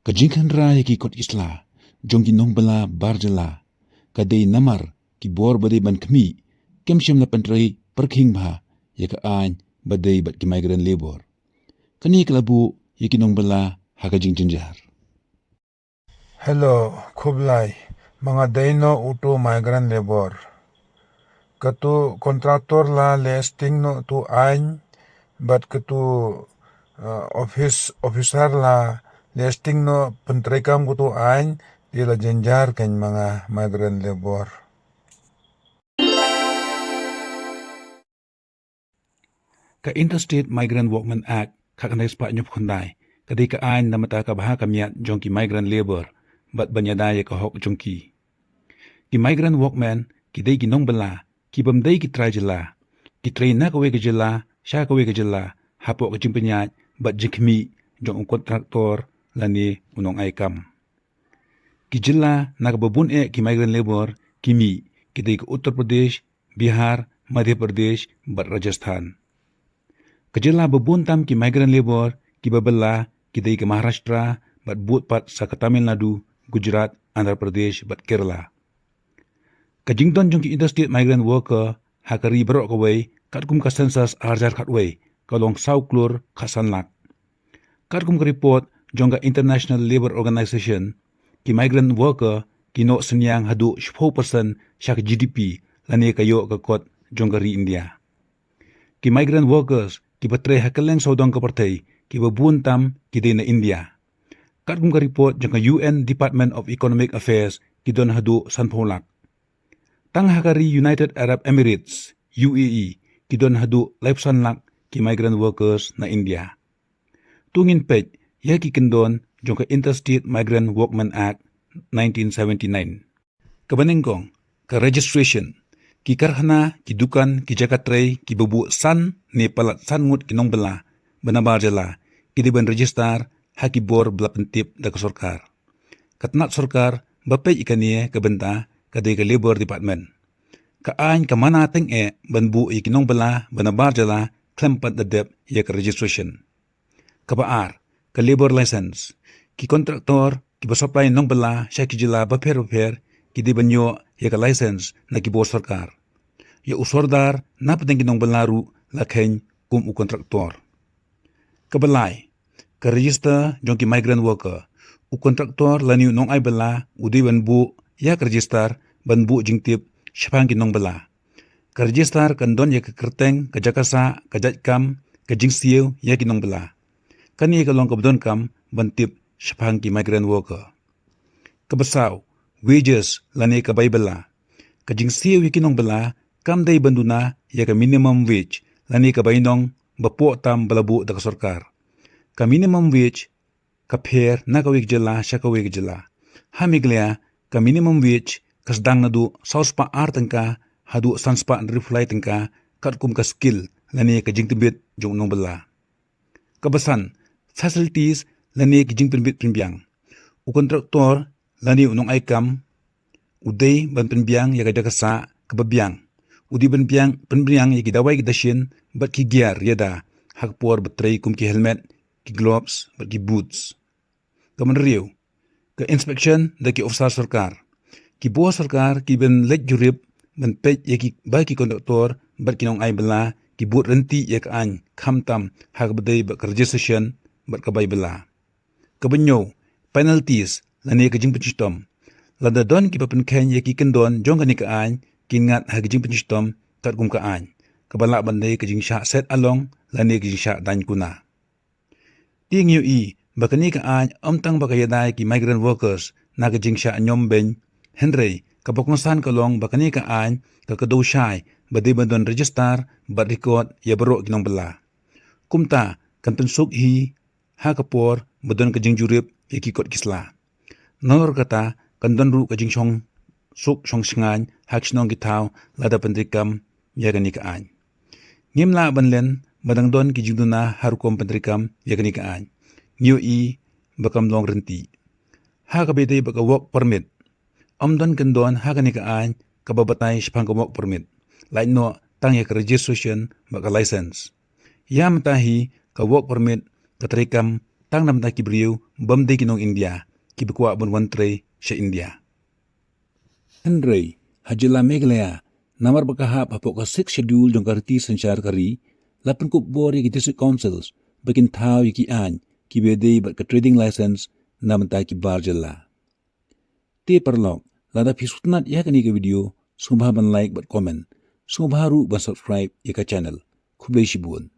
Kajingkan raya ki kot isla, jong ki nong bala barjala, kadai namar ki bor badai ban kami, kem shem la pantrai perking bha, ya ka ain badai bat ki migrant labor. Kani kelabu ya ki nong bala hakajing jenjar. Hello, Kublai. Mga dayno uto migrant labor. Katu kontraktor la listing no tu ain, but katu officer la listing no pentrikam kutu ain, di la jenjar ken mga migrant labor. Ka Interstate Migrant Workmen Act kakanay spa nyop kundai, kadai ka ain na mata ka baha kamyat jong ki migrant labor, bat banyadaya ka hok jong ki. Ki migrant workmen, ki day ki nong bala, ki bamday ki try jala, ki try na kawe ka jala, siya kawe ka jala, hapo ka jing penyat, bat jingkmi jong kontraktor lani unong ay kam. Ki jala na kababun ki migrant labor, kimi, ki day ka Uttar Pradesh, Bihar, Madhya Pradesh, bat Rajasthan. Kajala babun tam ki migrant labor, ki babala, ki day ka Maharashtra, bat buat pat sa Tamil Nadu, Gujarat, Andhra Pradesh, bat Kerala. Kajington jong ki interstate migrant worker hakari berok kawai katkum ka census arjar katway kalong sauklur kasanlak. Katkum ka report jong ka International Labour Organization ki migrant worker kino senyang hadu 10% syak GDP lani kayo ka kot jong ka ri India. Ki migrant workers ki batre hakaleng saudong ka partay ki babun tam ki na India. Katkum ka report jong ka UN Department of Economic Affairs ki don hadu sanpolak. Tang hakari United Arab Emirates, UAE, kidon hadu laipsan lak ki migrant workers na India. Tungin pej, ya ki kendon jong ka Interstate Migrant Workmen Act 1979. Kabanengkong, ka registration, ki karhana, ki dukan, ki jakatray, ki babu san, ni palat san ngut kinong bala, banabar jala, ki diban register, haki bor bela pentip da kasorkar. Katnat sorkar, bapej ikaniye kabenta, kadai ka Labor Department. Kaan ka mana teng banbu ikinong bala banabar jala klempat dadep ya ka registration. Kabaar ka labor license. Ki kontraktor ki basapay nong bala siya ki jala baper ki di banyo ya ka license na ki bos sarkar. Ya usordar na pateng kinong balaru lakhen kum u kontraktor. Kabalay ka register jong ki migrant worker. U kontraktor laniu nong ay bala udi banbu ya register banbu jingtip syapang kinong bala. Ka register kandon ya kerteng ka jakasa ka jatkam ka jingsiu ya kinong bala. Kani ka long kabdon kam bantip syapang ki migrant worker. Kabasaw wages lani ka baybala. Ka jingsiu ya kinong bala kam day banduna ya ka minimum wage lani ka baynong bapo tam balabu da kasorkar. Ka minimum wage ka pher na kawig jala siya kawig jala. Hamiglia ka minimum wage kasdang nadu sauspa tengka hadu sanspa refly tengka katkum ka skill lani ka jingtibit jong nong bala. Kabasan facilities lani ka jingtibit primbiang. U kontraktor lani unong aikam uday ban primbiang ya ka jakasa kababiang. Udi penbiang ya ki dawai ki dashin bat ki gear yada hakpor betray kum ki helmet ki gloves bat ki boots. Kamanriyo ka inspection da ki ofsar sarkar. Ki buah sarkar ki ben lek jurip ben pej ya ki ba ki konduktor bat kinong ay bala ki buat renti ya ka an khamtam hak badai bat registration bat kabay bala. Kabanyo penalties lani ka jing penchistom. Lada don ki papenken ya ki kendon jong kani ka an kingat hak jing penchistom kat kum ka an. Kabala bandai ka jing syak set along lani ka jing syak dan kuna. Ting yu bakani ka an omtang bakayadai ki migrant workers na ka jing syak nyom ben Henry, kapoknosan kalong bakani ka an kakadoshay badi bandon register bat record ya baro kinong bala. Kumta kan pensuk hi ha kapor badon ka jingjurip ya kikot kisla. Nor kata kan don ru ka jingshong suk shong singan hak sinong gitaw lada pendrikam ya gani ka an. Ngimla banlen badang don ki jingduna harukom pendrikam ya gani ka an. Ngiyo bakam long renti. Ha kabede baka work permit. Omdon kendon hakani ka an kababatay syapang ka work permit. Lain no tang ya ka registration baka license. Ya matahi ka work permit katrikam tang nam ta ki brio bam de ki nong India ki bekwa bon wan tre she India. Henry hajila Meghalaya namar bakahap hapok ka 6 schedule jong karti sanchar kari lapan kup bori ki district councils bakin thaw ki an ki bede bat ka trading license nam ta ki barjalla. Te perlok lada pisutnat ya kani ke video subha ban like bat comment subha ru ban subscribe ya ka channel. Kublai shibun.